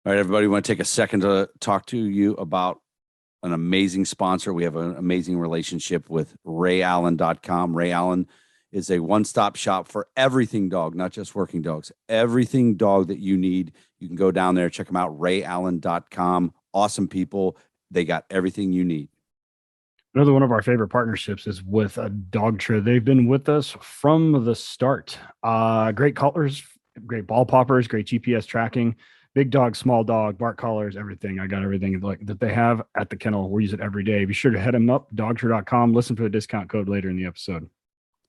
All right, everybody, we want to take a second to talk to you about an amazing sponsor. We have an amazing relationship with 𝗂𝘊𝗋.com. Ray Allen is a one-stop shop for everything dog, not just working dogs. Everything dog that you need, you can go down there, check them out, 𝗂𝘊𝗋.com. Awesome people. They got everything you need. Another one of our favorite partnerships is with Dogtra. They've been with us from the start. Great collars, great ball poppers, great GPS tracking, big dog, small dog, bark collars, everything. I got everything like that they have at the kennel. We use it every day. Be sure to head them up, dogtra.com. Listen for the discount code later in the episode.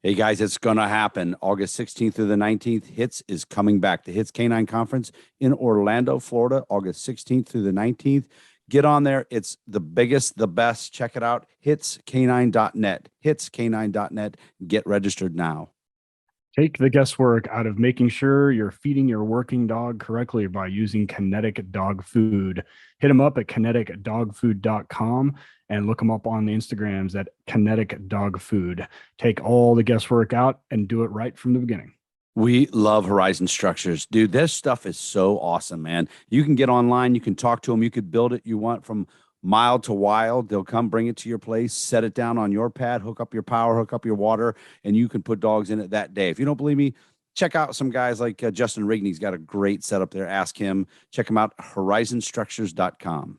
Hey, guys, it's going to happen. August 16th through the 19th, HITS is coming back. The HITS K9 Conference in Orlando, Florida, August 16th through the 19th. Get on there. It's the biggest, the best. Check it out. HITSK9.net. HITSK9.net. Get registered now. Take the guesswork out of making sure you're feeding your working dog correctly by using Kinetic Dog Food. Hit them up at kineticdogfood.com and look them up on the Instagrams at Kinetic Dog Food. Take all the guesswork out and do it right from the beginning. We love Horizon Structures. Dude, this stuff is so awesome, man. You can get online. You can talk to them. You could build it you want from mild to wild. They'll come bring it to your place, set it down on your pad, hook up your power, hook up your water, and you can put dogs in it that day. If you don't believe me, check out some guys like Justin Rigney's got a great setup there. Ask him. Check him out, horizonstructures.com.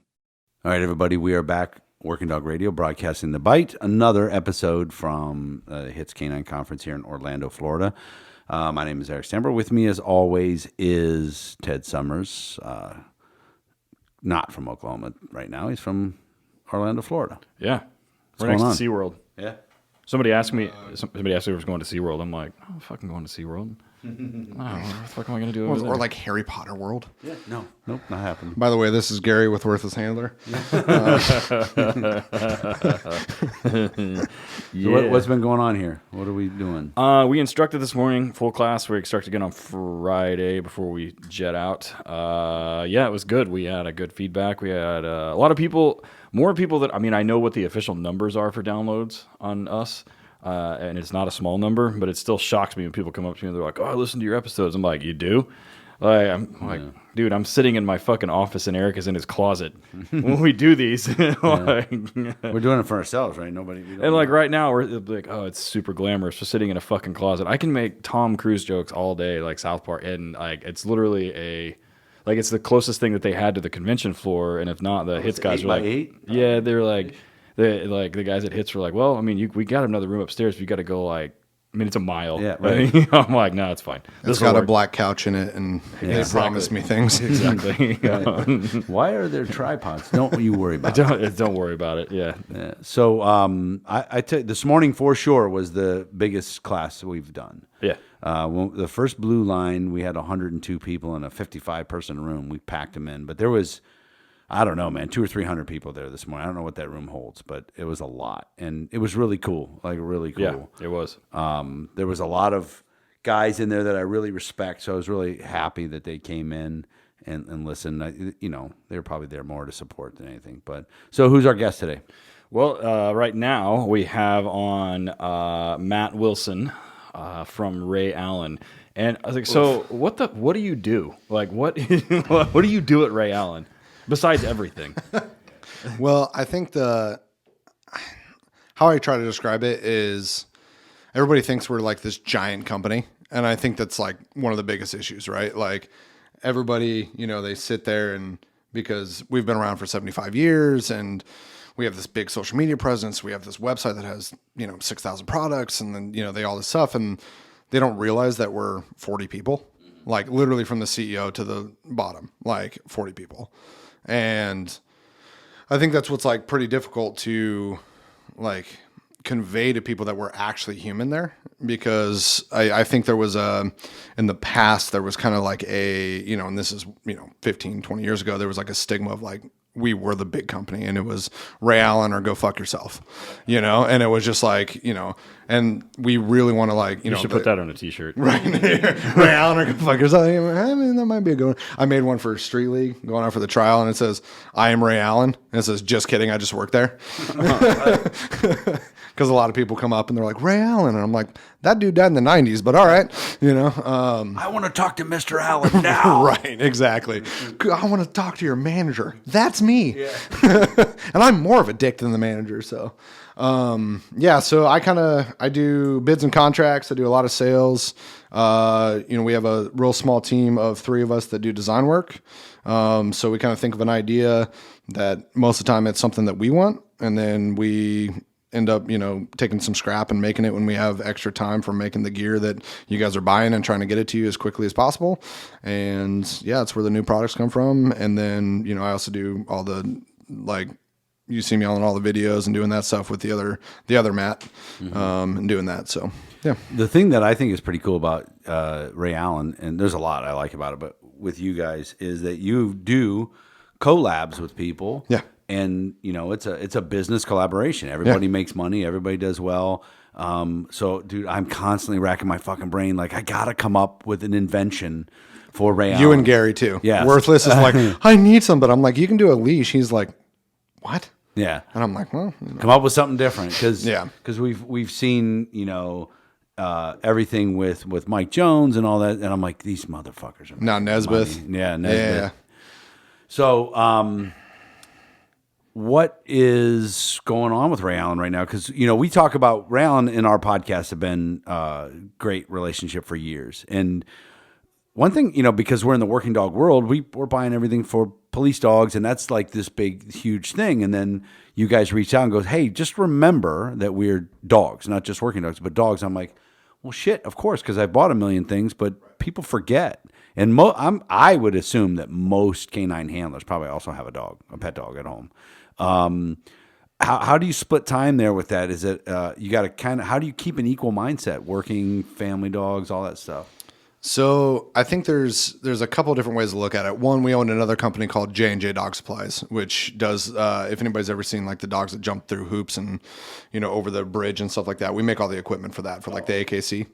All right, everybody, we are back. Working Dog Radio, broadcasting the bite. Another episode from the HITS K9 Conference here in Orlando, Florida. My name is Eric Stamber. With me, as always, is Ted Summers. Not from Oklahoma right now. He's from Orlando, Florida. Yeah. What's We're next going to SeaWorld. Yeah. Somebody asked me if I was going to SeaWorld. I'm like, oh, I'm fucking going to SeaWorld. Oh, what the fuck am I going to do over there? Or like Harry Potter World. Yeah. No. Nope. Not happening. By the way, this is Gary with Worthless Handler. So what's been going on here? What are we doing? We instructed this morning, full class. We expect to get on Friday before we jet out. Yeah, it was good. We had a good feedback. We had a lot of people, more people that, I mean, I know what the official numbers are for downloads on us. And it's not a small number, but it still shocks me when people come up to me and they're like, "Oh, I listened to your episodes." I'm like, "You do?" Dude, I'm sitting in my fucking office and Eric is in his closet when we do these. We're doing it for ourselves, right? Right now we're like, "Oh, it's super glamorous." We're sitting in a fucking closet. I can make Tom Cruise jokes all day, like South Park, and like it's literally it's the closest thing that they had to the convention floor. And if not, the HITS guys are like, 8x8? Yeah, they're like. The guys at HITS were like, well, I mean, we got another room upstairs. We got to go it's a mile. Yeah, right. I'm like, no, it's fine. It's got a black couch in it, and they promised me things. Exactly. Why are there tripods? Don't you worry about it. Don't worry about it. Yeah. So I tell you, this morning for sure was the biggest class we've done. Yeah. The first blue line, we had 102 people in a 55-person room. We packed them in, but there was, I don't know, man, 200 or 300 people there this morning. I don't know what that room holds, but it was a lot. And it was really cool, really cool. Yeah, it was. There was a lot of guys in there that I really respect, so I was really happy that they came in and listened. They were probably there more to support than anything. But so who's our guest today? Well, right now we have on Matt Wilson from Ray Allen. And I was like, so what do you do? Like, what do you do at Ray Allen? Besides everything. Well, I think how I try to describe it is everybody thinks we're like this giant company. And I think that's like one of the biggest issues, right? Like everybody, they sit there and because we've been around for 75 years and we have this big social media presence. We have this website that has, 6,000 products and then, they all this stuff. And they don't realize that we're 40 people, like literally from the CEO to the bottom, like 40 people. And I think that's what's like pretty difficult to like convey to people that we're actually human there, because I think there was in the past, there was kind of like and this is, 15, 20 years ago, there was like a stigma of like, we were the big company and it was Ray Allen or go fuck yourself, and it was just like, And we really want to like, You should put that on a t-shirt. Right. Ray Allen or fuckers. I mean, that might be a good one. I made one for Street League going out for the trial, and it says, I am Ray Allen. And it says, just kidding, I just work there. Because a lot of people come up and they're like, Ray Allen. And I'm like, that dude died in the 90s, but all right. You know, I want to talk to Mr. Allen now. Right, exactly. I want to talk to your manager. That's me. Yeah. And I'm more of a dick than the manager. So, yeah, so I do bids and contracts. I do a lot of sales. You know, we have a real small team of 3 of us that do design work. So we kind of think of an idea that most of the time it's something that we want. And then we end up, you know, taking some scrap and making it when we have extra time for making the gear that you guys are buying and trying to get it to you as quickly as possible. And yeah, that's where the new products come from. And then, you know, I also do all the, like, you see me on all the videos and doing that stuff with the other Matt, and doing that. So yeah. The thing that I think is pretty cool about Ray Allen, and there's a lot I like about it, but with you guys is that you do collabs with people. Yeah. And you know, it's a business collaboration. Everybody makes money. Everybody does well. So, dude, I'm constantly racking my fucking brain. Like, I gotta come up with an invention for Ray Allen. You and Gary too. Yeah. Worthless is like, I need some, but I'm like, you can do a leash. He's like, what? Yeah. And I'm like, well, come up with something different because Yeah. we've seen, you know, everything with Mike Jones and all that, and I'm like, these motherfuckers are now Nesbitt. money. Yeah, Nesbitt. Yeah. So, what is going on with Ray Allen right now? Because, you know, we talk about Ray Allen in our podcast have been great relationship for years. And one thing, you know, because we're in the working dog world, we're buying everything for police dogs, and that's like this big, huge thing. And then you guys reach out and go, hey, just remember that we're dogs, not just working dogs, but dogs. I'm like, well, shit, of course, because I bought a million things, but people forget. And I would assume that most canine handlers probably also have a pet dog at home. How do you split time there with that? Is it you got to kind of, how do you keep an equal mindset, working, family dogs, all that stuff? So I think there's a couple of different ways to look at it. One, we own another company called J&J Dog Supplies, which does, if anybody's ever seen like the dogs that jump through hoops and, you know, over the bridge and stuff like that, we make all the equipment for that, for like the AKC.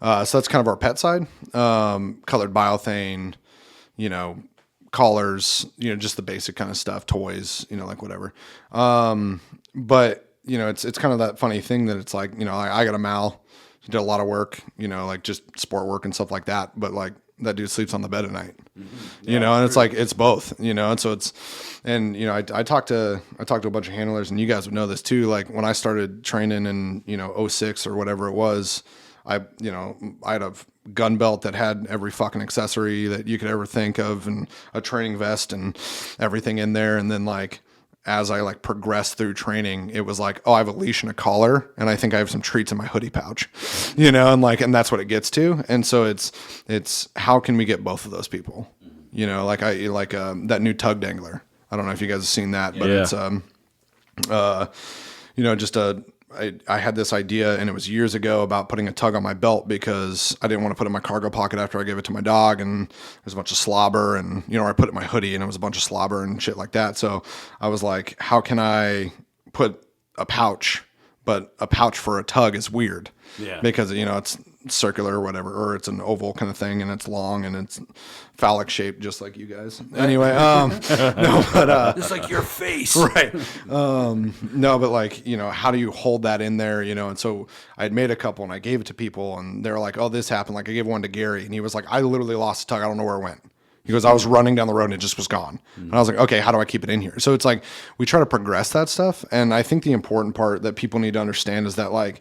So that's kind of our pet side. Colored biothane, you know, collars, you know, just the basic kind of stuff, toys, you know, like whatever. But you know, it's kind of that funny thing that it's like, you know, I got a Mal, he did a lot of work, you know, like just sport work and stuff like that. But like that dude sleeps on the bed at night, you know, and it's like, it's both, you know? And so and you know, I talked to a bunch of handlers, and you guys would know this too. Like when I started training in, you know, 06 or whatever it was, I had a gun belt that had every fucking accessory that you could ever think of, and a training vest and everything in there. And then like, as I like progressed through training, it was like, oh, I have a leash and a collar, and I think I have some treats in my hoodie pouch, you know, and that's what it gets to. And so it's how can we get both of those people, you know, like that new tug dangler. I don't know if you guys have seen that, but it's, you know, just I had this idea, and it was years ago, about putting a tug on my belt because I didn't want to put it in my cargo pocket after I gave it to my dog, and there's a bunch of slobber, and, you know, I put it in my hoodie and it was a bunch of slobber and shit like that. So I was like, how can I put a pouch, but a pouch for a tug is weird. Yeah. Because, you know, it's circular or whatever, or it's an oval kind of thing, and it's long and it's phallic shaped, just like you guys. Anyway, no, but Just like your face. right. No, but like, you know, how do you hold that in there, you know? And so I had made a couple and I gave it to people, and they were like, oh, this happened. Like I gave one to Gary, and he was like, I literally lost a tug. I don't know where it went. He goes, I was running down the road and it just was gone. And I was like, okay, how do I keep it in here? So it's like, we try to progress that stuff. And I think the important part that people need to understand is that, like,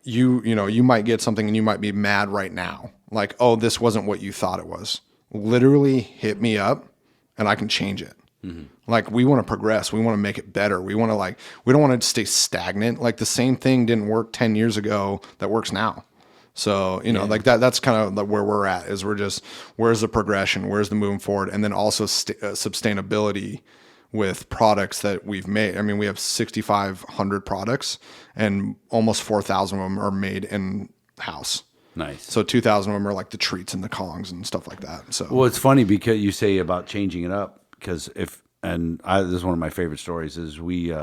you know, you might get something and you might be mad right now. Like, oh, this wasn't what you thought it was. Literally hit me up and I can change it. Mm-hmm. Like, we want to progress. We want to make it better. We want to we don't want to stay stagnant. Like the same thing didn't work 10 years ago that works now. So, you know, like that's kind of where we're at, is we're just, where's the progression? Where's the moving forward? And then also sustainability with products that we've made. I mean, we have 6,500 products, and almost 4,000 of them are made in house. Nice. So 2,000 of them are like the treats and the Kongs and stuff like that. So, well, it's funny because you say about changing it up, because this is one of my favorite stories, is we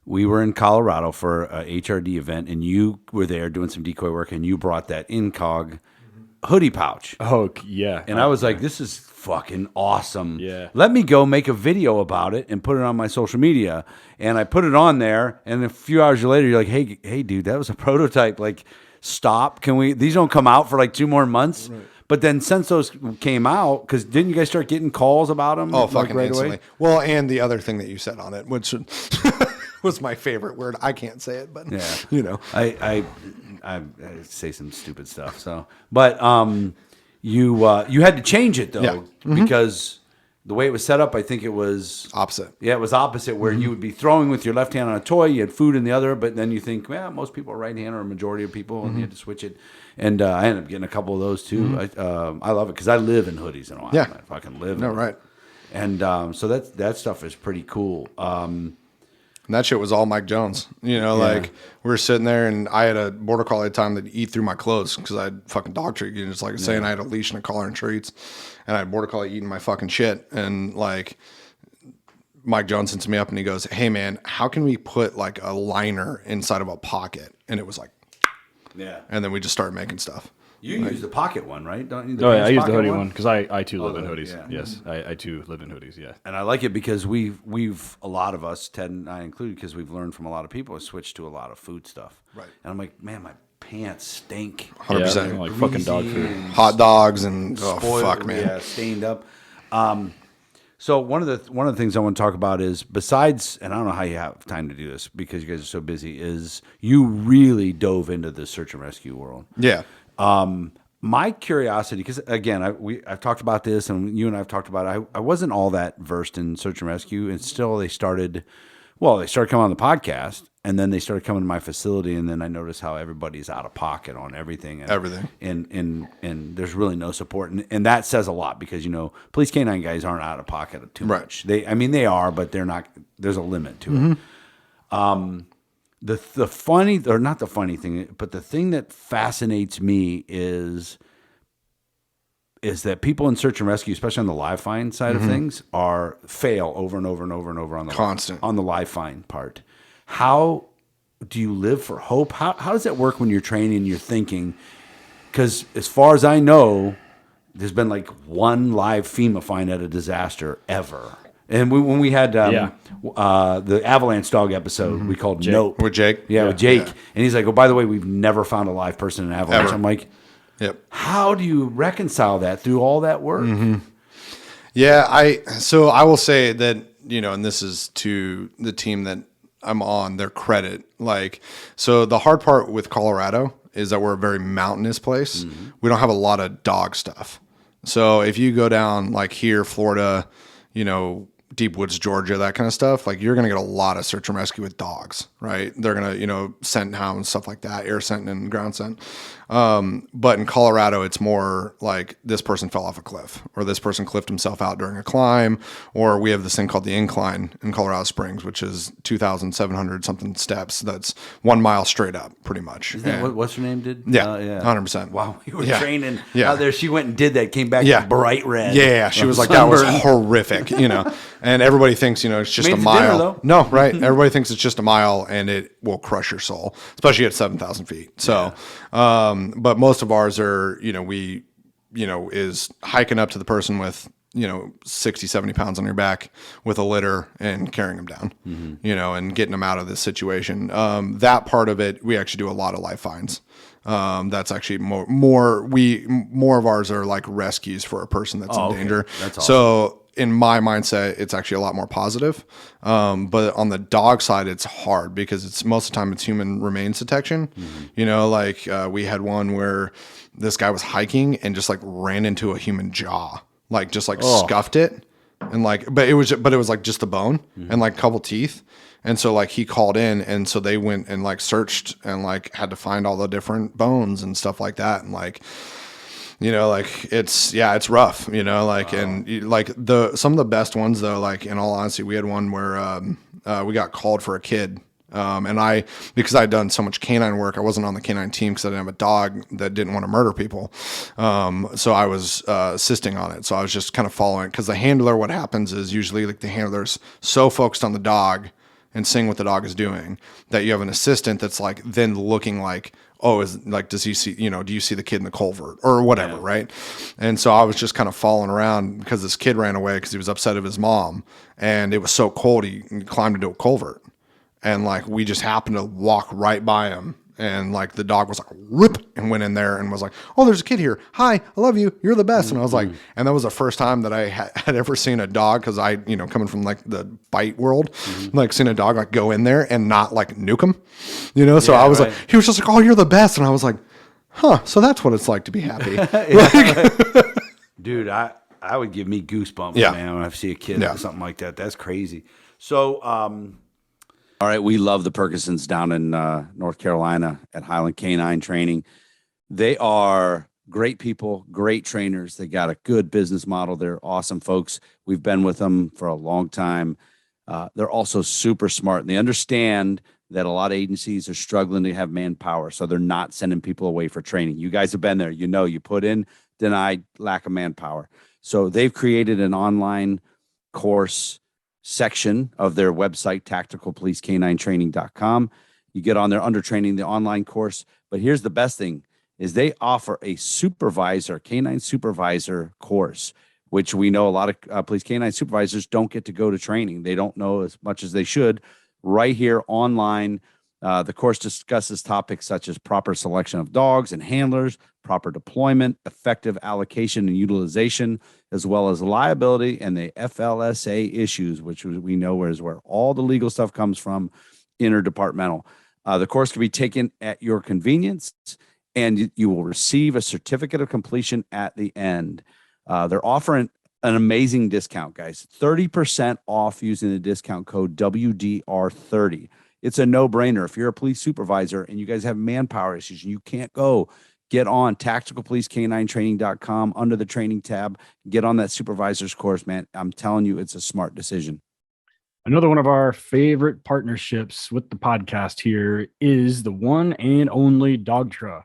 we were in Colorado for a HRD event, and you were there doing some decoy work, and you brought that 𝗃𝗃𝗃𝗃 hoodie pouch. Oh, yeah. And I was like, this is fucking awesome. Yeah. Let me go make a video about it and put it on my social media. And I put it on there, and a few hours later, you're like, hey, dude, that was a prototype. Like, stop. These don't come out for like 2 more months? Right. But then since those came out, because didn't you guys start getting calls about them? Oh, fucking right instantly. Away? Well, and the other thing that you said on it, which was my favorite word. I can't say it, but yeah. you know. I say some stupid stuff. So, but you had to change it though because the way it was set up, I think it was opposite. Yeah, it was opposite where you would be throwing with your left hand on a toy, you had food in the other, but then you think, well, most people are right hand or a majority of people, and you had to switch it. And I ended up getting a couple of those too. I love it because I live in hoodies and all. Yeah, I fucking live. No, right. And so that stuff is pretty cool. And that shit was all Mike Jones. You know, like we were sitting there, and I had a border collie at the time that eat through my clothes because I had fucking dog treat. You know, just like saying, I had a leash and a collar and treats, and I had border collie eating my fucking shit. And like Mike Jones sends me up, and he goes, "Hey man, how can we put like a liner inside of a pocket?" And it was like, yeah. And then we just started making stuff. You use the pocket one, right? Don't you? Oh, yeah, I use the hoodie one because I too live in hoodies. Yeah. Yes, I too live in hoodies. Yeah, and I like it because we've a lot of us, Ted and I included, because we've learned from a lot of people, have switched to a lot of food stuff. Right. And I'm like, man, my pants stink. 100%. Like fucking dog food, hot dogs, and spoiled, oh fuck, man, yeah, stained up. So one of the things I want to talk about is, besides, and I don't know how you have time to do this because you guys are so busy, is you really dove into the search and rescue world. Yeah. My curiosity, because again, I've talked about this, and you and I have talked about it. I wasn't all that versed in search and rescue, and still they started coming on the podcast, and then they started coming to my facility, and then I noticed how everybody's out of pocket on everything. And there's really no support, and that says a lot because police K9 guys aren't out of pocket too much. They are, but they're not. There's a limit to it. The funny, or not the funny thing, but the thing that fascinates me is that people in search and rescue, especially on the live find side of things, fail over and over and over and over on the live find part. How do you live for hope? How does that work when you're training and you're thinking? Because as far as I know, there's been like one live FEMA find at a disaster ever. And when we had the Avalanche Dog episode, we called Jake. Nope. With Jake? Yeah, with Jake. Yeah. And he's like, oh, by the way, we've never found a live person in Avalanche. Ever. I'm like, yep. How do you reconcile that through all that work? Yeah, so I will say that, and this is to the team that I'm on, their credit. Like, so the hard part with Colorado is that we're a very mountainous place. We don't have a lot of dog stuff. So if you go down like here, Florida, deep woods, Georgia, that kind of stuff, like you're going to get a lot of search and rescue with dogs, right? They're going to, scent hounds, stuff like that, air scent and ground scent. But in Colorado, it's more like this person fell off a cliff, or this person cliffed himself out during a climb, or we have this thing called the incline in Colorado Springs, which is 2,700 something steps. That's 1 mile straight up, pretty much. Is that what's her name did? Yeah, 100%. Wow, we were training out there. She went and did that, came back bright red. Yeah, she was like, that was horrific, And everybody thinks, it's just a mile. Dinner, no, right? Everybody thinks it's just a mile, and it will crush your soul, especially at 7,000 feet. So, but most of ours are, is hiking up to the person with, 60, 70 pounds on your back with a litter and carrying them down, and getting them out of this situation. That part of it, we actually do a lot of live finds. That's actually more of ours are like rescues for a person that's in danger. That's awesome. So in my mindset, it's actually a lot more positive. But on the dog side, it's hard because it's most of the time it's human remains detection. We had one where this guy was hiking and just like ran into a human jaw, like just like scuffed it. And like, but it was like just the bone and like a couple teeth. And so like he called in, and so they went and like searched and like had to find all the different bones and stuff like that. And like, it's rough, and like some of the best ones though, like in all honesty, we had one where we got called for a kid. And because I'd done so much canine work, I wasn't on the canine team because I didn't have a dog that didn't want to murder people. So I was assisting on it. So I was just kind of following, because the handler, what happens is usually like the handler's so focused on the dog and seeing what the dog is doing, that you have an assistant that's like then looking like, oh, is like, does he see, do you see the kid in the culvert or whatever, right? And so I was just kind of falling around because this kid ran away because he was upset of his mom, and it was so cold he climbed into a culvert, and like we just happened to walk right by him. And like the dog was like whoop and went in there and was like, oh, there's a kid here. Hi, I love you. You're the best. And I was like, and that was the first time that I had ever seen a dog. Cause I, coming from like the bite world, like seeing a dog like go in there and not like nuke him, so I was like, he was just like, oh, you're the best. And I was like, huh. So that's what it's like to be happy. Dude, I would give me goosebumps, Yeah. man, when I see a kid or something like that. That's crazy. So, all right, we love the Perkinsons down in North Carolina at Highland K9 Training. They are great people, great trainers. They got a good business model. They're awesome folks. We've been with them for a long time. They're also super smart, and they understand that a lot of agencies are struggling to have manpower, so they're not sending people away for training. You guys have been there. You put in, denied, lack of manpower. So they've created an online course section of their website, tacticalpoliceK9training.com. You get on there under training, the online course. But here's the best thing is they offer a K9 supervisor course, which we know a lot of police K9 supervisors don't get to go to training. They don't know as much as they should. Right here online, the course discusses topics such as proper selection of dogs and handlers, proper deployment, effective allocation and utilization, as well as liability and the FLSA issues, which we know is where all the legal stuff comes from, interdepartmental. The course can be taken at your convenience, and you will receive a certificate of completion at the end. They're offering an amazing discount, guys. 30% off using the discount code WDR30. It's a no-brainer. If you're a police supervisor and you guys have manpower issues and you can't go, get on tacticalpoliceK9training.com under the training tab. Get on that supervisor's course, man. I'm telling you, it's a smart decision. Another one of our favorite partnerships with the podcast here is the one and only 𝗏𝗃.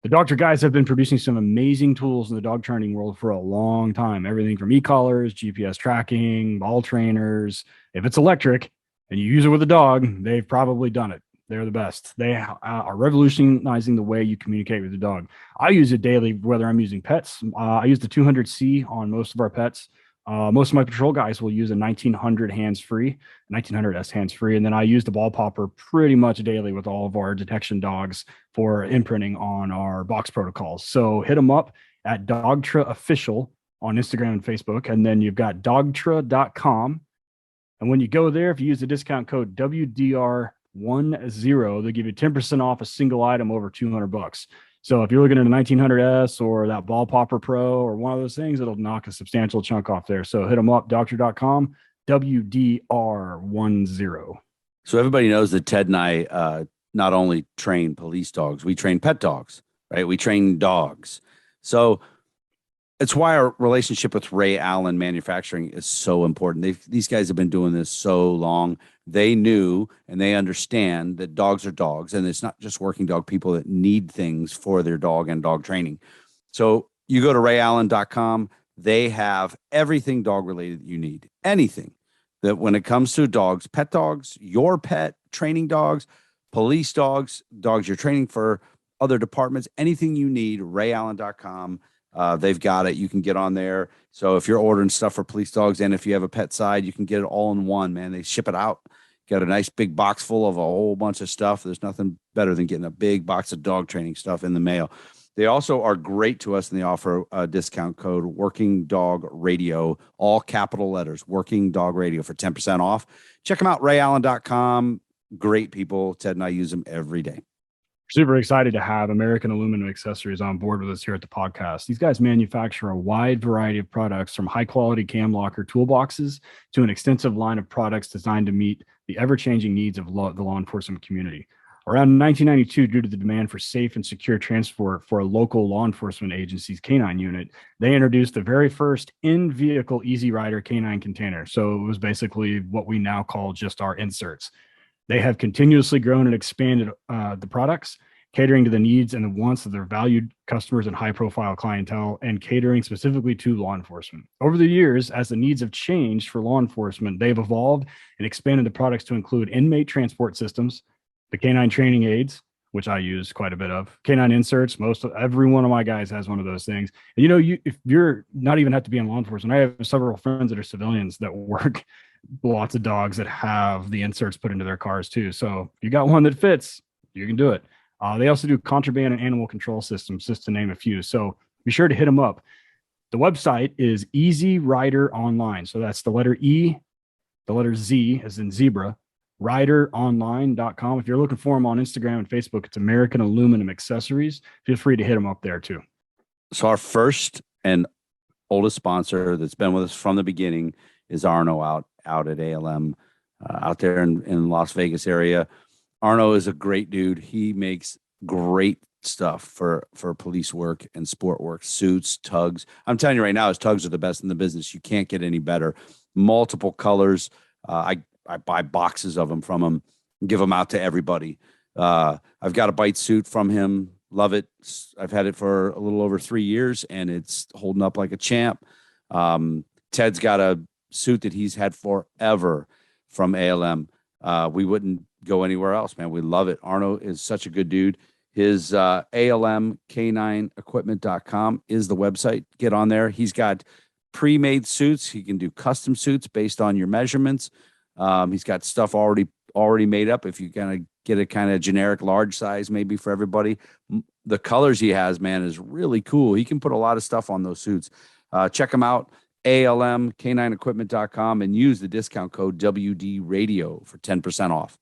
The 𝗏𝗃 guys have been producing some amazing tools in the dog training world for a long time. Everything from e-collars, GPS tracking, ball trainers. If it's electric and you use it with a dog, they've probably done it. They're the best. They are revolutionizing the way you communicate with the dog. I use it daily, whether I'm using pets. I use the 200C on most of our pets. Most of my patrol guys will use a 1900 hands-free, 1900S hands-free, and then I use the ball popper pretty much daily with all of our detection dogs for imprinting on our box protocols. So hit them up at 𝗏𝗃 Official on Instagram and Facebook, and then you've got 𝗏𝗃.com. And when you go there, if you use the discount code WDR10, they give you 10% off a single item over $200. So if you're looking at a 1900S or that Ball Popper Pro or one of those things, it'll knock a substantial chunk off there. So hit them up, 𝗏𝗃.com, WDR10. So everybody knows that Ted and I not only train police dogs, we train pet dogs, right? We train dogs. So it's why our relationship with Ray Allen Manufacturing is so important. These guys have been doing this so long. They knew and they understand that dogs are dogs, and it's not just working dog people that need things for their dog and dog training. So you go to rayallen.com. They have everything dog related that you need. Anything that when it comes to dogs, pet dogs, your pet, training dogs, police dogs, dogs you're training for other departments, anything you need, rayallen.com. They've got it. You can get on there. So if you're ordering stuff for police dogs, and if you have a pet side, you can get it all in one, man. They ship it out. Got a nice big box full of a whole bunch of stuff. There's nothing better than getting a big box of dog training stuff in the mail. They also are great to us, and they offer a discount code Working Dog Radio, all capital letters, Working Dog Radio for 10% off. Check them out, rayallen.com. Great people. Ted and I use them every day. Super excited to have American Aluminum Accessories on board with us here at the podcast. These guys manufacture a wide variety of products, from high-quality cam locker toolboxes to an extensive line of products designed to meet the ever-changing needs of the law enforcement community. Around 1992, due to the demand for safe and secure transport for a local law enforcement agency's K9 unit, they introduced the very first in-vehicle Easy Rider K9 container. So it was basically what we now call just our inserts. They have continuously grown and expanded the products, catering to the needs and the wants of their valued customers and high-profile clientele, and catering specifically to law enforcement. Over the years, as the needs have changed for law enforcement, they've evolved and expanded the products to include inmate transport systems, the canine training aids, which I use quite a bit of, canine inserts. Every one of my guys has one of those things. And, if you're not even have to be in law enforcement, I have several friends that are civilians that work lots of dogs that have the inserts put into their cars too. So if you got one that fits, you can do it. They also do contraband and animal control systems, just to name a few. So be sure to hit them up. The website is Easy Rider Online. So that's the letter E, the letter Z as in zebra, rideronline.com. If you're looking for them on Instagram and Facebook, it's American Aluminum Accessories. Feel free to hit them up there too. So our first and oldest sponsor that's been with us from the beginning is Arno out at ALM, out there in Las Vegas area. Arno is a great dude. He makes great stuff for police work and sport work, suits, tugs. I'm telling you right now, his tugs are the best in the business. You can't get any better. Multiple colors. I buy boxes of them from him, give them out to everybody. I've got a bite suit from him. Love it. I've had it for a little over 3 years, and it's holding up like a champ. Ted's got a suit that he's had forever from ALM. We wouldn't go anywhere else, man. We love it. Arno is such a good dude. His 𝗂𝗏𝗃9equipment.com is the website. Get on there. He's got pre-made suits. He can do custom suits based on your measurements. He's got stuff already made up. If you kind of get a kind of generic large size, maybe for everybody, the colors he has, man, is really cool. He can put a lot of stuff on those suits. Check him out, 𝗂𝗏𝗃9equipment.com, and use the discount code WDRadio for 10% off.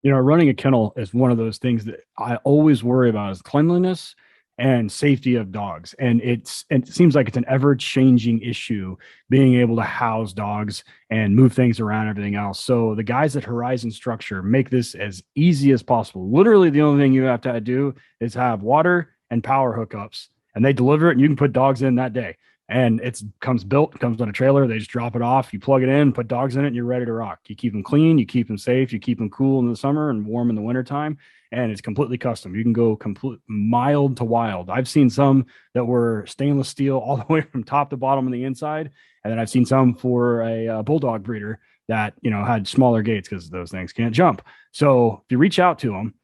Running a kennel is one of those things that I always worry about, is cleanliness and safety of dogs. And it seems like it's an ever-changing issue, being able to house dogs and move things around, everything else. So the guys at Horizon Structure make this as easy as possible. Literally, the only thing you have to do is have water and power hookups, and they deliver it, and you can put dogs in that day. And it comes on a trailer. They just drop it off. You plug it in, put dogs in it, and you're ready to rock. You keep them clean, you keep them safe, you keep them cool in the summer and warm in the wintertime. And it's completely custom. You can go complete mild to wild. I've seen some that were stainless steel all the way from top to bottom on the inside. And then I've seen some for a bulldog breeder that, had smaller gates because those things can't jump. So if you reach out to them,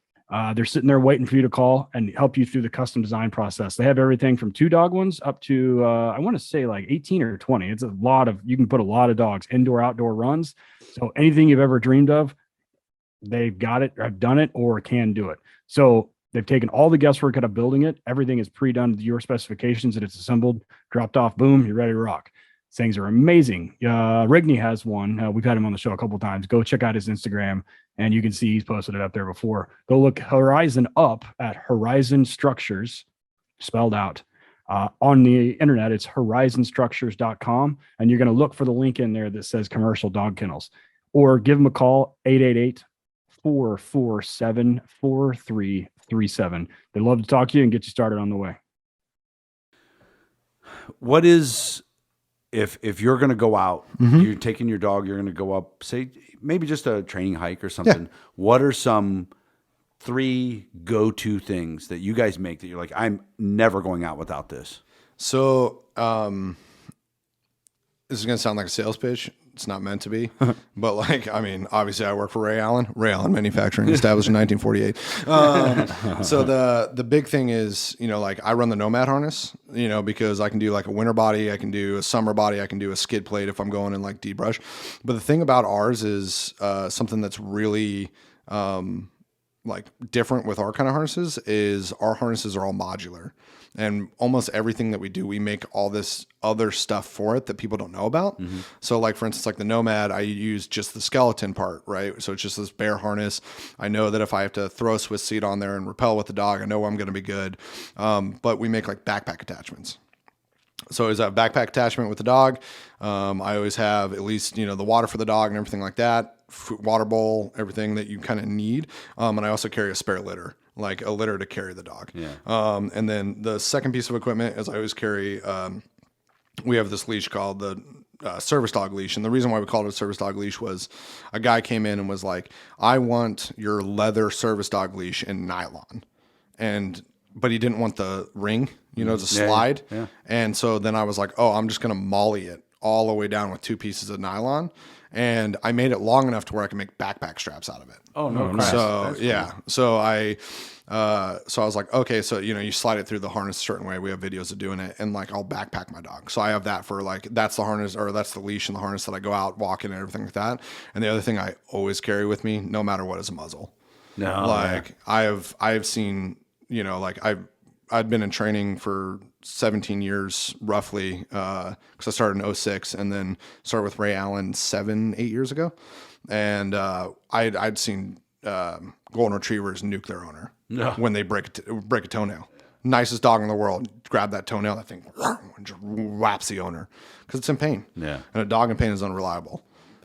they're sitting there waiting for you to call and help you through the custom design process. They have everything from 2-dog ones up to, I want to say like 18 or 20. It's you can put a lot of dogs, indoor, outdoor runs. So anything you've ever dreamed of, they've got it, or have done it, or can do it. So they've taken all the guesswork out of building it. Everything is pre-done to your specifications, and it's assembled, dropped off, boom, you're ready to rock. Things are amazing. Rigney has one. We've had him on the show a couple of times. Go check out his Instagram, and you can see he's posted it up there before. Go look Horizon up at Horizon Structures, spelled out. On the internet, it's horizonstructures.com, and you're going to look for the link in there that says commercial dog kennels, or give them a call, 888-447-4337. They'd love to talk to you and get you started on the way. What is... If you're going to go out, you're taking your dog, you're going to go up, say, maybe just a training hike or something. Yeah. What are some 3 go-to things that you guys make that you're like, I'm never going out without this? So this is going to sound like a sales pitch. It's not meant to be, but obviously I work for Ray Allen Manufacturing, established in 1948. So the big thing is, I run the Nomad harness, because I can do like a winter body, I can do a summer body, I can do a skid plate if I'm going in like deep brush. But the thing about ours is something that's really different with our kind of harnesses is our harnesses are all modular. And almost everything that we do, we make all this other stuff for it that people don't know about. Mm-hmm. So for instance, like the Nomad, I use just the skeleton part, right? So it's just this bare harness. I know that if I have to throw a Swiss seat on there and rappel with the dog, I know I'm going to be good. But we make like backpack attachments. So as a backpack attachment with the dog, I always have at least, the water for the dog and everything like that, water bowl, everything that you kind of need. And I also carry a spare litter, like a litter to carry the dog. Yeah. And then the second piece of equipment is I always carry, we have this leash called the service dog leash. And the reason why we called it a service dog leash was a guy came in and was like, I want your leather service dog leash in nylon. but he didn't want the ring, to slide. Yeah. And so then I was like, oh, I'm just going to molly it all the way down with 2 pieces of nylon. And I made it long enough to where I can make backpack straps out of it. Oh, no. Nice. So yeah. So I was like, okay, so, you slide it through the harness a certain way. We have videos of doing it, and like, I'll backpack my dog. So I have that for like, that's the harness, or that's the leash and the harness that I go out walking and everything like that. And the other thing I always carry with me, no matter what, is a muzzle. No, like I have seen, like I'd been in training for 17 years roughly, because I started in 06 and then started with Ray Allen 7-8 years ago. And I'd seen golden retrievers nuke their owner when they break a toenail. Nicest dog in the world, grab that toenail, that thing just whaps the owner because it's in pain. Yeah. And a dog in pain is unreliable.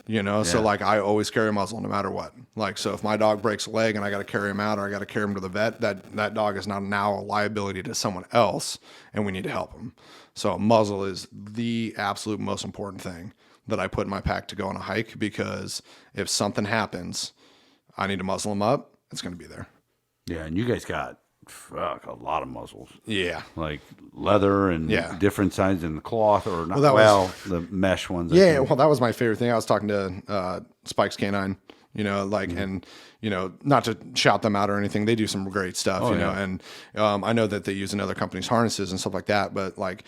So like I always carry a muzzle no matter what. Like, so if my dog breaks a leg and I got to carry him out or I got to carry him to the vet, that dog is now a liability to someone else, and we need to help him. So a muzzle is the absolute most important thing that I put in my pack to go on a hike, because if something happens, I need to muzzle him up. It's going to be there. Yeah, and you guys got a lot of muzzles. Yeah. Like leather and different sizes in the cloth, or not. Well, the mesh ones. Yeah, well, that was my favorite thing. I was talking to Spike's K9, and, not to shout them out or anything. They do some great stuff, and I know that they use in other companies' harnesses and stuff like that. But like,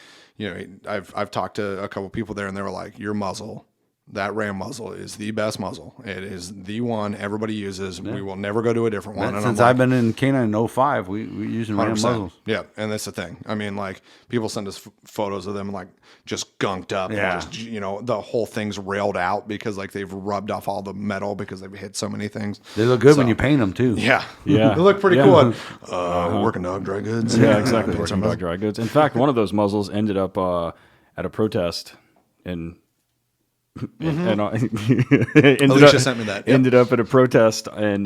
I've talked to a couple people there, and they were like, your muzzle, that Ram muzzle, is the best muzzle. It is the one everybody uses. Yeah. We will never go to a different one. Since I've been in K9 in 05, we using Ram muzzles. Yeah, and that's the thing. I mean, like, people send us photos of them like just gunked up. Yeah. And just, the whole thing's railed out because like they've rubbed off all the metal because they've hit so many things. They look good when you paint them too. Yeah. Yeah. They look pretty cool. Working dog dry goods. Yeah, exactly. Working dog dry goods. In fact, one of those muzzles ended up at a protest in and Alicia sent me that. Yep. Ended up at a protest in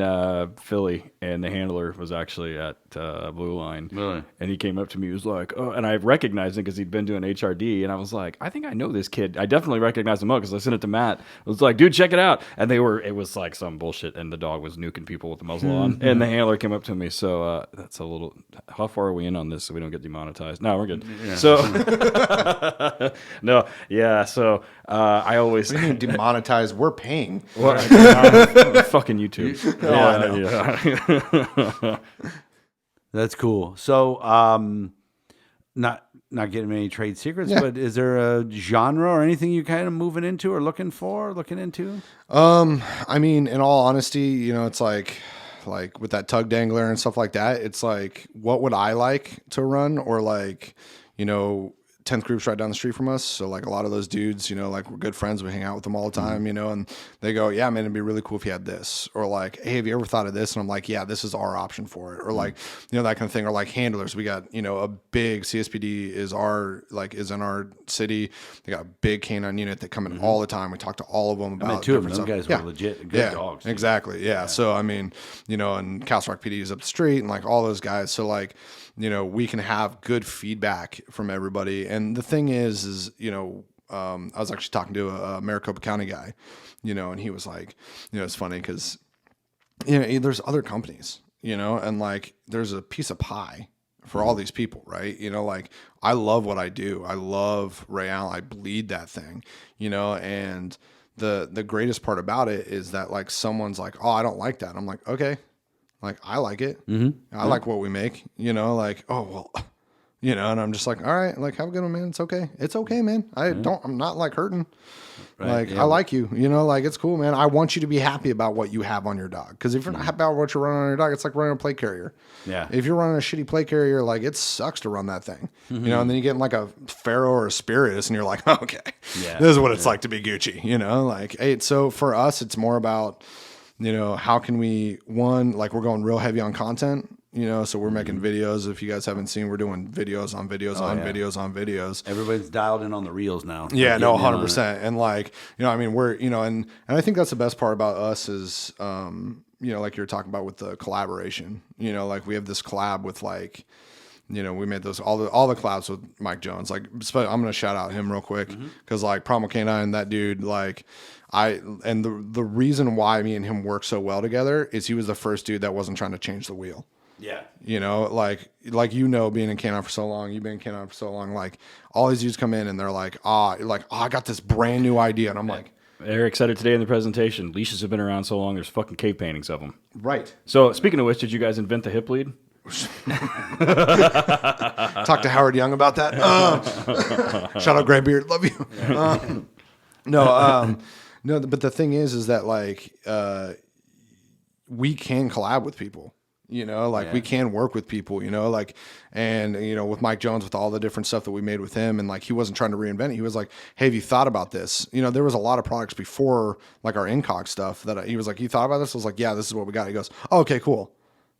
Philly, and the handler was actually at Blue Line. Really? And he came up to me. He was like, "Oh," and I recognized him because he'd been doing HRD, and I was like, "I think I know this kid." I definitely recognized him because I sent it to Matt. I was like, "Dude, check it out!" And it was like some bullshit, and the dog was nuking people with the muzzle on. And the handler came up to me. So that's a little. How far are we in on this so we don't get demonetized? No, we're good. Yeah. So no, yeah. So I always. What do you mean demonetized? We're paying. Well, fucking YouTube. I know. That's cool. So, not getting any trade secrets, but is there a genre or anything you kind of looking into? I mean, in all honesty, it's like with that tug dangler and stuff like that, it's like, what would I like to run? Or like, 10th group's right down the street from us. So like a lot of those dudes, like we're good friends. We hang out with them all the time, and they go, yeah, man, it'd be really cool if you had this. Or like, hey, have you ever thought of this? And I'm like, yeah, this is our option for it. Or like, that kind of thing. Or like handlers. We got, a big CSPD is in our city. They got a big canine unit that come in all the time. We talk to all of them about two of them guys were legit good dogs. Exactly. Yeah. So, I mean, and Castle Rock PD is up the street and like all those guys. So like, we can have good feedback from everybody. And the thing is, I was actually talking to a Maricopa County guy, and he was like, it's funny because, there's other companies, and like there's a piece of pie for all these people, right? Like I love what I do. I love Ray Allen. I bleed that thing, and the greatest part about it is that like someone's like, oh, I don't like that. I'm like, okay. Like, I like it. Mm-hmm. I like what we make, like, oh, well, and I'm just like, all right, like, have a good one, man. It's okay. It's okay, man. I'm not like hurting. Right, like, I like you, like, it's cool, man. I want you to be happy about what you have on your dog. Cause if you're not happy about what you're running on your dog, it's like running a plate carrier. Yeah. If you're running a shitty plate carrier, like, it sucks to run that thing, and then you get in like a Pharaoh or a Spiritus and you're like, okay, this is what it's like to be Gucci, like, hey, so for us, it's more about, how can we, like we're going real heavy on content, so we're making videos. If you guys haven't seen, we're doing videos on videos videos on videos. Everybody's dialed in on the reels now. Yeah, no, 100%. And like, I mean, we're, and I think that's the best part about us is, like you're talking about with the collaboration, like we have this collab with like, we made those all the collabs with Mike Jones. Like, I'm gonna shout out him real quick because like Primal K9, that dude, like the reason why me and him work so well together is he was the first dude that wasn't trying to change the wheel. Yeah. You know, like being in K9 for so long, you've been in K9 for so long, like all these dudes come in and they're like, I got this brand new idea. And I'm like, Eric said it today in the presentation. Leashes have been around so long, there's fucking cave paintings of them. right. So speaking of which, did you guys invent the hip lead? Talk to Howard Young about that. Shout out Graybeard. Love you. No, but the thing is that like, we can collab with people, you know, like we can work with people, you know, like, and, you know, with Mike Jones, with all the different stuff that we made with him. And like, he wasn't trying to reinvent it. He was like, hey, have you thought about this? You know, there was a lot of products before like our 𝗏𝗃𝗃 stuff that he was like, you thought about this? I was like, yeah, this is what we got. He goes, oh, okay, cool.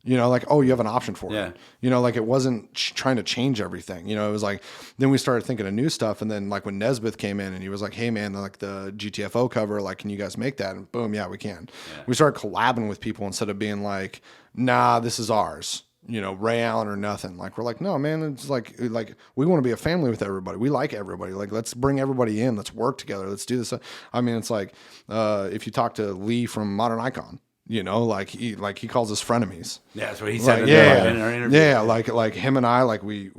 You know, like, oh, you have an option for it. You know, like it wasn't trying to change everything. You know, it was like, then we started thinking of new stuff. And then like when Nesbitt came in and he was like, hey man, like the GTFO cover, like, can you guys make that? And boom, yeah, we can. We started collabing with people instead of being like, nah, this is ours. You know, Ray Allen or nothing. Like, we're like, no, man, it's like we want to be a family with everybody. We like everybody. Like, let's bring everybody in. Let's work together. Let's do this. I mean, it's like, if you talk to Lee from Modern Icon, you know, like he calls us frenemies. Yeah, that's what he said like, in our interview. Yeah, like him and I, like we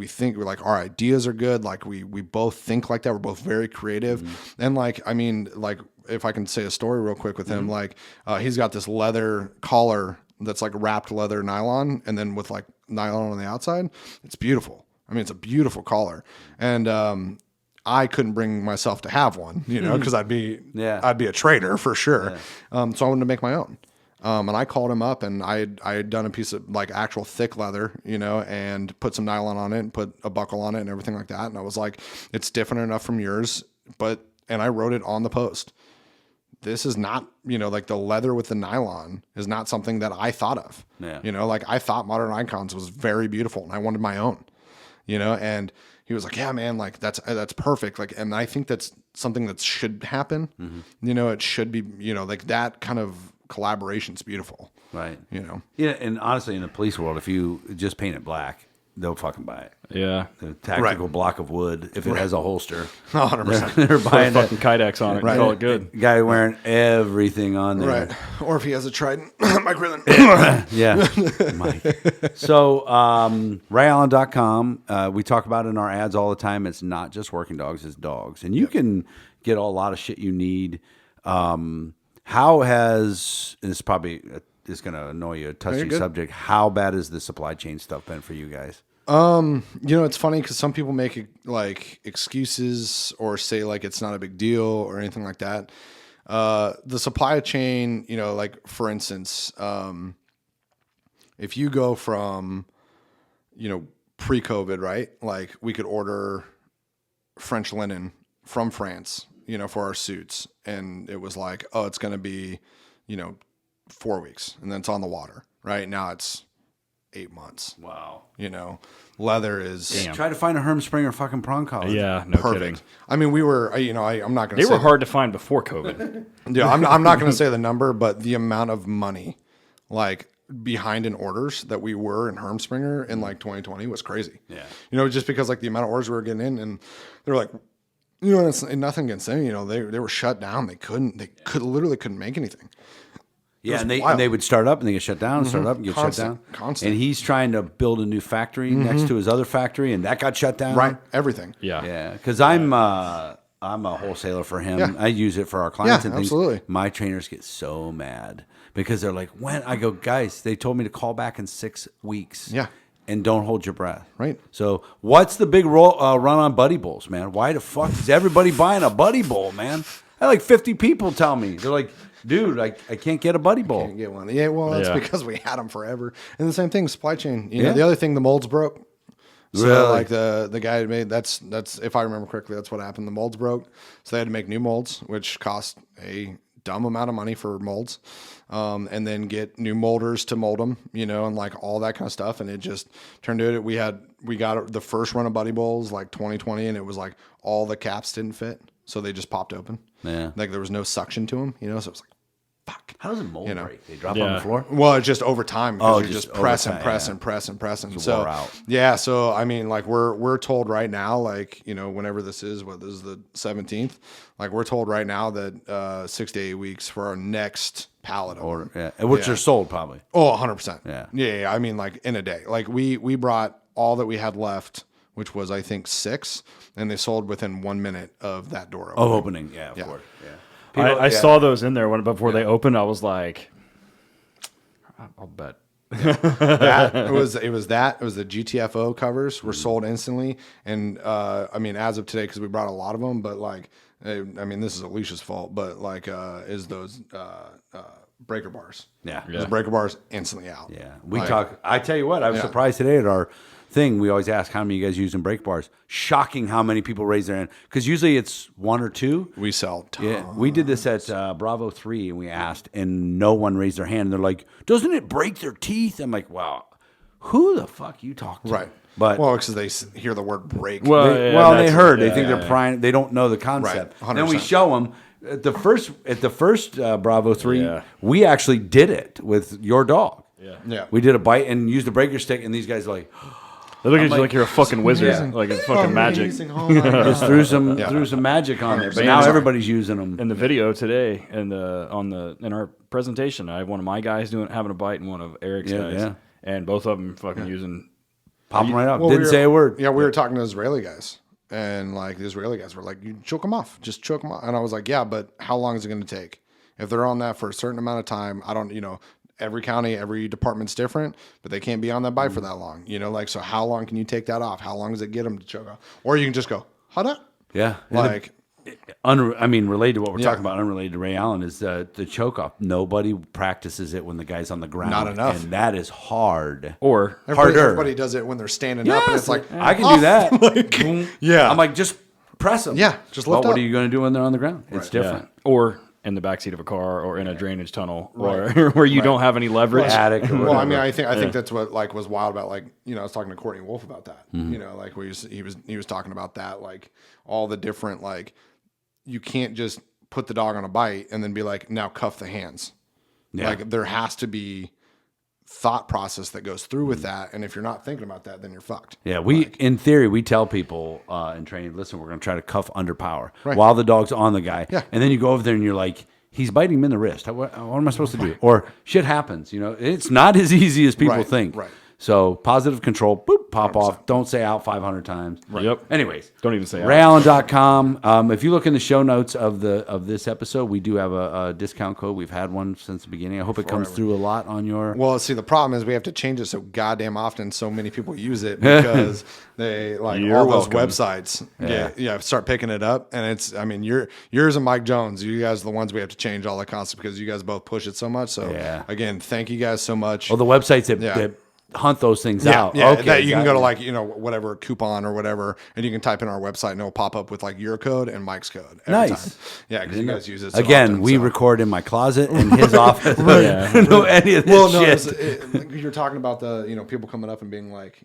think we're like our ideas are good. Like we both think like that. We're both very creative. And like, I mean, like if I can say a story real quick with him, like he's got this leather collar that's like wrapped leather nylon and then with like nylon on the outside. It's beautiful. I mean, it's a beautiful collar. And I couldn't bring myself to have one, you know, because I'd be a traitor for sure. So I wanted to make my own. And I called him up and I had done a piece of like actual thick leather, you know, and put some nylon on it and put a buckle on it and everything like that. And I was like, it's different enough from yours, and I wrote it on the post. This is not, you know, like the leather with the nylon is not something that I thought of. You know, like I thought Modern Icons was very beautiful and I wanted my own, you know, and he was like, yeah, man, like that's perfect. Like, and I think that's something that should happen. You know, it should be, you know, like that kind of collaboration's beautiful. Right. You know? Yeah. And honestly, in the police world, if you just paint it black, they'll fucking buy it. Yeah. The tactical block of wood, if it has a holster, 100%. they're buying Put a fucking Kydex on it. Right. Call it good. Guy wearing everything on there. Right. Or if he has a trident, Mike Rillen. Yeah. Mike. So, RayAllen.com, we talk about it in our ads all the time. It's not just working dogs, it's dogs. And you can get a lot of shit you need. How has, and this probably is going to annoy you, a touchy subject, how bad has the supply chain stuff been for you guys? You know, it's funny because some people make like excuses or say like it's not a big deal or anything like that. The supply chain, you know, like for instance, if you go from, you know, pre-COVID, right? Like we could order French linen from France, you know, for our suits. And it was like, oh, it's going to be, you know, 4 weeks and then it's on the water. Right now it's 8 months. Wow. You know, leather is Try to find a 𝗏𝗃𝗃 fucking prong collar. Yeah, no perfect. kidding. I mean, we were, you know, I'm not going to They say. were hard to find before COVID. Yeah, I'm not going to say the number, but the amount of money like behind in orders that we were in 𝗏𝗃𝗃 in like 2020 was crazy. Yeah. You know, just because like the amount of orders we were getting in and they're like, you know, it's nothing against them. You know, they were shut down. They literally couldn't make anything. Yeah, and they would start up and they get shut down, start up and get shut down. Constant. And he's trying to build a new factory next to his other factory, and that got shut down. Right, everything. Yeah. Yeah, because I'm a wholesaler for him. Yeah. I use it for our clients and things. Absolutely. My trainers get so mad because they're like, when? I go, guys, they told me to call back in 6 weeks. Yeah. And don't hold your breath. Right. So what's the big run on Buddy Bowls, man? Why the fuck is everybody buying a Buddy Bowl, man? I had like 50 people tell me. They're like, dude, I can't get a Buddy Bowl. Can't get one. Yeah, well, that's Yeah. because we had them forever. And the same thing, supply chain. You know, the other thing, the molds broke. So Really? like the guy who made that's if I remember correctly, that's what happened. The molds broke, so they had to make new molds, which cost a dumb amount of money for molds, and then get new molders to mold them, you know, and like all that kind of stuff. And it just turned to it. We got the first run of Buddy Bowls like 2020, and it was like all the caps didn't fit, so they just popped open. Yeah. Like there was no suction to them, you know, so it was like, fuck. How does a mold You know. break? They drop on the Yeah. floor? Well, it's just over time because Oh, you're just just pressing, over time, pressing, yeah. pressing, pressing. It's So wore out. yeah, so I mean, like we're told right now, like whenever this is, this is the 17th, like we're told right now that 6 to 8 weeks for our next pallet of them. Or which Yeah. are sold probably. Oh, 100%. Yeah. Yeah. I mean, like in a day, like we brought all that we had left, which was I think 6, and they sold within 1 minute of that door opening. Opening. Yeah, of course. Yeah. I saw those in there before they opened. I was like, I'll bet. It was the GTFO covers were sold instantly, and I mean as of today because we brought a lot of them, but like I mean this is Alicia's fault, but like is those breaker bars. Yeah. Those breaker bars instantly out. Yeah. We talk. I tell you what, I was surprised today at our thing. We always ask how many of you guys using brake bars. Shocking how many people raise their hand. Because usually it's 1 or 2. We sell tons. Yeah. We did this at Bravo 3 and we asked and no one raised their hand. And they're like, doesn't it break their teeth? I'm like, wow, who the fuck you talk to? Right. But well, because they hear the word break. Well, they, yeah, well, they that's- heard. They yeah, think yeah, they're prying. They don't know the concept. Right, Then we 100%. show them at the first Bravo 3. Yeah. We actually did it with your dog. Yeah. We did a bite and used the breaker stick, and these guys are like They look at you like, like you're a fucking wizard, yeah. like it's fucking magic. Amazing. Oh my God. just threw some magic on there. But now everybody's using them. In the video today, and in our presentation, I have one of my guys having a bite, and one of Eric's guys, yeah. and both of them fucking using. Pop them right up. Well, Didn't say a word. Yeah, we were talking to Israeli guys, and like the Israeli guys were like, "You choke them off, just choke them off." And I was like, "Yeah, but how long is it going to take? If they're on that for a certain amount of time, I don't, every county, every department's different, but they can't be on that bite for that long, like so. How long can you take that off? How long does it get them to choke off? Or you can just go, "Hada," Yeah. like. Related to what we're talking about, unrelated to Ray Allen, is the choke off. Nobody practices it when the guy's on the ground. Not enough. And that is hard. Or Everybody does it when they're standing up, and it's like, I can do that. Boom. yeah. I'm like, just press them. Yeah, just lift But what up. are you going to do when they're on the ground? It's different. or in the backseat of a car, or in a drainage tunnel, or where you don't have any leverage. Attic or Well, I whatever. mean, I think that's what like was wild about I was talking to Courtney Wolf about that. Like where he was talking about that, like all the different like you can't just put the dog on a bite and then be like, now cuff the hands. Yeah. Like there has to be thought process that goes through with that, and if you're not thinking about that, then you're fucked. Yeah, in theory, we tell people in training, listen, we're going to try to cuff under power while the dog's on the guy. Yeah. And then you go over there and you're like, he's biting him in the wrist. What am I supposed to do? Or shit happens. It's not as easy as people think. Right. So positive control, boop, pop off. Don't say out 500 times. Right. Yep. Anyways. Don't even say out. RayAllen.com. If you look in the show notes of this episode, we do have a discount code. We've had one since the beginning. I hope it comes through a lot on your... Well, see, the problem is we have to change it so goddamn often. So many people use it because they like You're all those welcome. websites. Start picking it up, and it's. I mean, yours and Mike Jones. You guys are the ones we have to change all the constantly because you guys both push it so much. So again, thank you guys so much. Well, the websites that hunt those things out. Yeah, okay, that you can go to got it. like whatever coupon or whatever, and you can type in our website and it'll pop up with like your code and Mike's code. Every Nice. time. Yeah, because you guys use it so Again, often, we so. record in my closet in his office. I don't know any of this Well, no, shit. like you're talking about the people coming up and being like,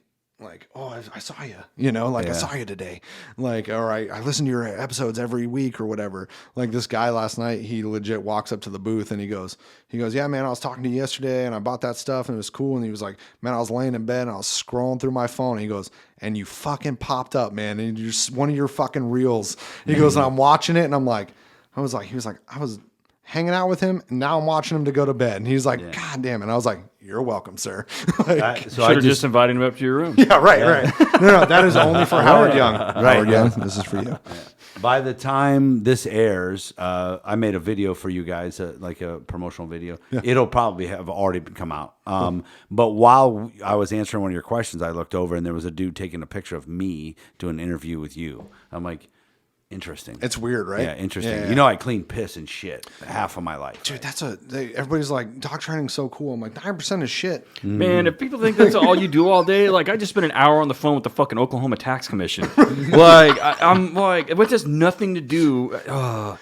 oh, I saw you, I saw you today, like, all right, I listen to your episodes every week or whatever. Like this guy last night, he legit walks up to the booth and he goes, yeah, man, I was talking to you yesterday and I bought that stuff and it was cool. And he was like, man, I was laying in bed and I was scrolling through my phone. And he goes, and you fucking popped up, man, and you're one of your fucking reels. He goes, and I'm watching it and I'm like, he was like, I was hanging out with him, and now I'm watching him to go to bed. And he's like, God damn it. And I was like, you're welcome, sir. Like, So I just invited him up to your room. yeah, right. No, that is only for Howard Young. Howard Young, this is for you. By the time this airs, I made a video for you guys, like a promotional video. Yeah. It'll probably have already come out. But while I was answering one of your questions, I looked over and there was a dude taking a picture of me doing an interview with you. I'm like, interesting. It's weird, right? Yeah, interesting. Yeah. I clean piss and shit half of my life. Dude, everybody's like, dog training's so cool. I'm like, 9% is shit. Man, if people think that's all you do all day, like I just spent an hour on the phone with the fucking Oklahoma Tax Commission. Like I'm like, it just nothing to do. Or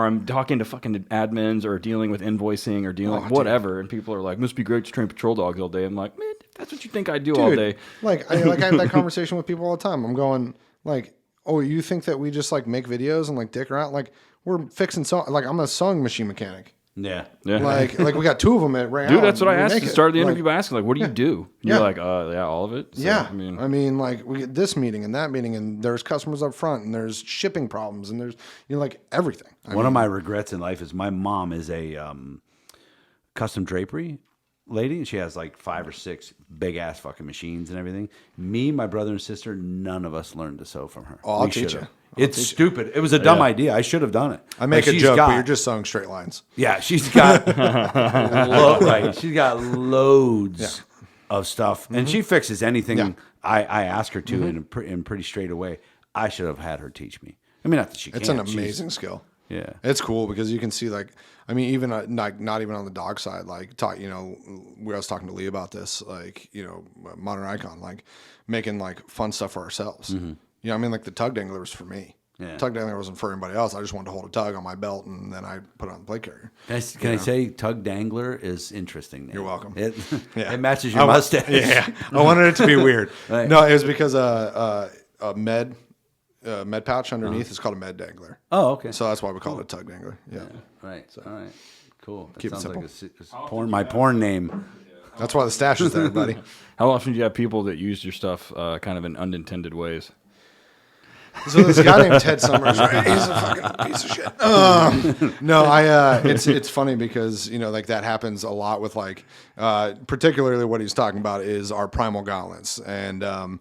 I'm talking to fucking admins or dealing with invoicing or dealing with whatever, and people are like, must be great to train patrol dogs all day. I'm like, man, if that's what you think I do all day. Like I have that conversation with people all the time. I'm going like, oh, you think that we just like make videos and like dick around? Like we're fixing like I'm a sewing machine mechanic. Yeah. Like we got 2 of them at right now. Dude, that's what I asked. You Started the interview by asking, like, what do you do? And Yeah. you're like, yeah, all of it. So, yeah. I mean, like we get this meeting and that meeting, and there's customers up front, and there's shipping problems, and there's like everything. One of my regrets in life is my mom is a custom drapery lady. She has like 5 or 6 big ass fucking machines and everything. Me, my brother and sister, none of us learned to sew from her. Oh, I'll teach you. It's stupid. It was a dumb idea. I should have done it. I make a joke, but you're just sewing straight lines. Yeah, she's got right. She's got loads of stuff, and she fixes anything I ask her to in pretty straight away. I should have had her teach me. I mean, not that she can't. It's an amazing skill. Yeah, it's cool because you can see like, I mean, even like not even on the dog side, like I was talking to Lee about this, like Modern Icon, like making like fun stuff for ourselves. You know, I mean, like the tug dangler was for me. Yeah. Tug dangler wasn't for anybody else. I just wanted to hold a tug on my belt, and then I put it on the plate carrier. Can I say tug dangler is interesting? Name. You're welcome. It matches your mustache. Yeah, I wanted it to be weird. Right. No, it was because a med pouch underneath is called a med dangler. Oh, okay. So that's why we call it a tug dangler. Yeah. Right. All right. Cool. That Keep it sounds simple. like my porn name. That's why the stash is there, buddy. How often do you have people that use your stuff kind of in unintended ways? So this guy named Ted Summers, right? He's a fucking piece of shit. No, it's funny because like that happens a lot with like particularly what he's talking about is our primal gauntlets, and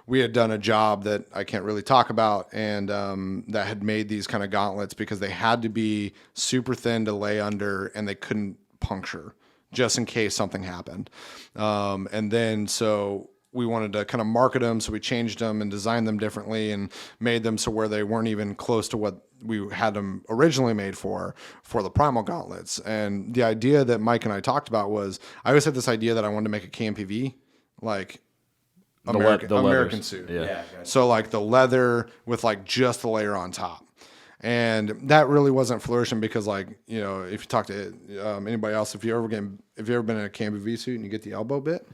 we had done a job that I can't really talk about, and that had made these kind of gauntlets because they had to be super thin to lay under, and they couldn't puncture just in case something happened, and then so. We wanted to kind of market them, so we changed them and designed them differently and made them so where they weren't even close to what we had them originally made for the Primal gauntlets. And the idea that Mike and I talked about was, I always had this idea that I wanted to make a 𝗀𝗵𝗃, like American suit. Yeah. So like the leather with like just the layer on top. And that really wasn't flourishing because like, if you talk to anybody else, if you ever been in a 𝗀𝗵𝗃 suit and you get the elbow bit,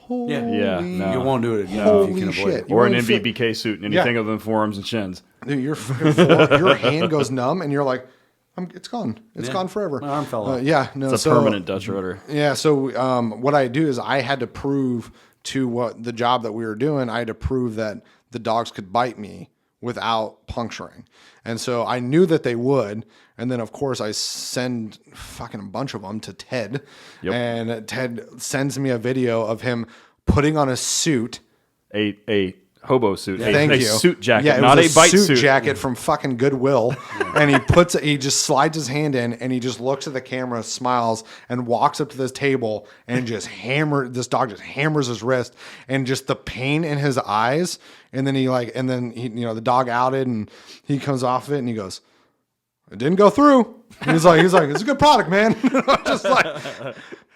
Yeah, no. You won't do it again if you can avoid it. Or an MVBK suit and anything other than forearms and shins. Dude, your hand goes numb and you're like, it's gone. It's gone forever. My arm fell off. It's a permanent Dutch rudder. Yeah. So what I do is I had to prove to what the job that we were doing, I had to prove that the dogs could bite me without puncturing. And so I knew that they would. And then, of course, I send fucking a bunch of them to Ted. Yep. And Ted sends me a video of him putting on a suit. A hobo suit. Thank a you. Suit jacket, yeah, it not was a bite suit jacket from fucking Goodwill. And he just slides his hand in and he just looks at the camera, smiles, and walks up to this table and this dog just hammers his wrist, and just the pain in his eyes. And then he the dog outed and he comes off of it and he goes, "It didn't go through." He's like, "It's a good product, man."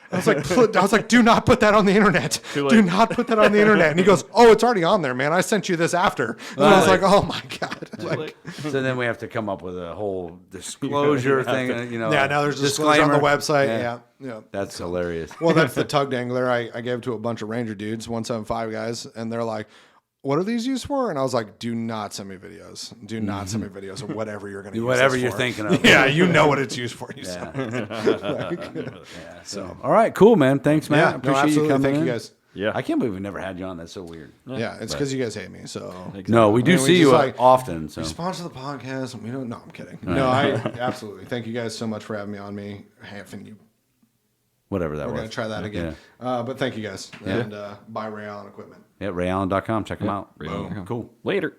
I was like, "Do not put that on the internet. Do not put that on the internet." And he goes, "Oh, it's already on there, man. I sent you this after." And I was like, "Oh my God." So then we have to come up with a whole disclosure thing. Yeah, now there's a disclaimer on the website. Yeah. That's hilarious. Well, that's the tug dangler. I gave to a bunch of Ranger dudes, 175 guys, and they're like, "What are these used for?" And I was like, "Do not send me videos. Do not send me videos of whatever you're going to use Whatever this you're for." thinking of. Yeah, you know what it's used for. So, all right, cool, man. Thanks, man. Yeah, I appreciate you absolutely. coming Thank in. you guys. Yeah. I can't believe we never had you on. That's so weird. Yeah, it's because you guys hate me. So No, we do we see just you like- often. So we sponsor the podcast. And we don't. No, I'm kidding. No, I absolutely. Thank you guys so much for having me on. whatever that We're was. gonna try that again. But thank you guys, and buy Ray Allen equipment. Yeah, RayAllen.com. Check them out. Boom. Cool. Later.